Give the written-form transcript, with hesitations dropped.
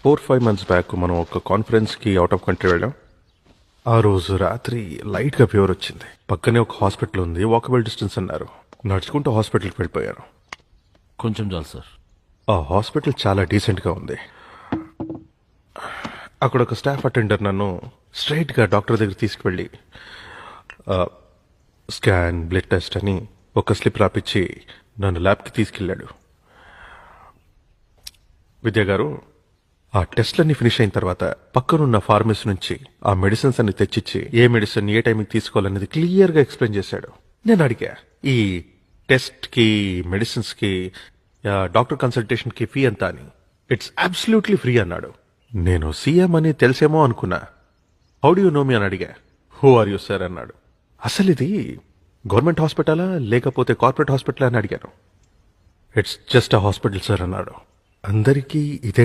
4-5 months back మనం ఒక కాన్ఫరెన్స్కి out of country వెళ్ళాం. ఆ రోజు రాత్రి లైట్గా ఫీవర్ వచ్చింది. పక్కనే ఒక హాస్పిటల్ ఉంది, వాకబుల్ డిస్టెన్స్ అన్నారు. నడుచుకుంటూ హాస్పిటల్కి వెళ్ళిపోయాను. కొంచెం చాలు సార్. ఆ హాస్పిటల్ చాలా డీసెంట్గా ఉంది. అక్కడ ఒక స్టాఫ్ అటెండర్ నన్ను స్ట్రైట్గా డాక్టర్ దగ్గర తీసుకువెళ్ళి స్కాన్, బ్లడ్ టెస్ట్ అని ఒక స్లిప్ రాపిచ్చి నన్ను ల్యాబ్కి తీసుకెళ్ళాడు. విద్య గారు, ఆ టెస్ట్లన్నీ ఫినిష్ అయిన తర్వాత పక్కనున్న ఫార్మసీ నుంచి ఆ మెడిసిన్స్ అన్ని తెచ్చిచ్చి ఏ మెడిసిన్ ఏ టైంకి తీసుకోవాలనేది క్లియర్గా ఎక్స్ప్లెయిన్ చేశాడు. నేను అడిగా, ఈ టెస్ట్కి, మెడిసిన్స్కి, డాక్టర్ కన్సల్టేషన్కి ఫీ ఎంత అని. ఇట్స్ అబ్సల్యూట్లీ ఫ్రీ అన్నాడు. నేను సీఎం అని తెలిసేమో అనుకున్నా. హౌ డు యూ నో మీ అని అడిగా. హూ ఆర్ యూ సార్ అన్నాడు. అసలు ఇది గవర్నమెంట్ హాస్పిటలా లేకపోతే కార్పొరేట్ హాస్పిటలా అని అడిగాను. It's just a hospital sir అన్నాడు. అందరికీ ఇదే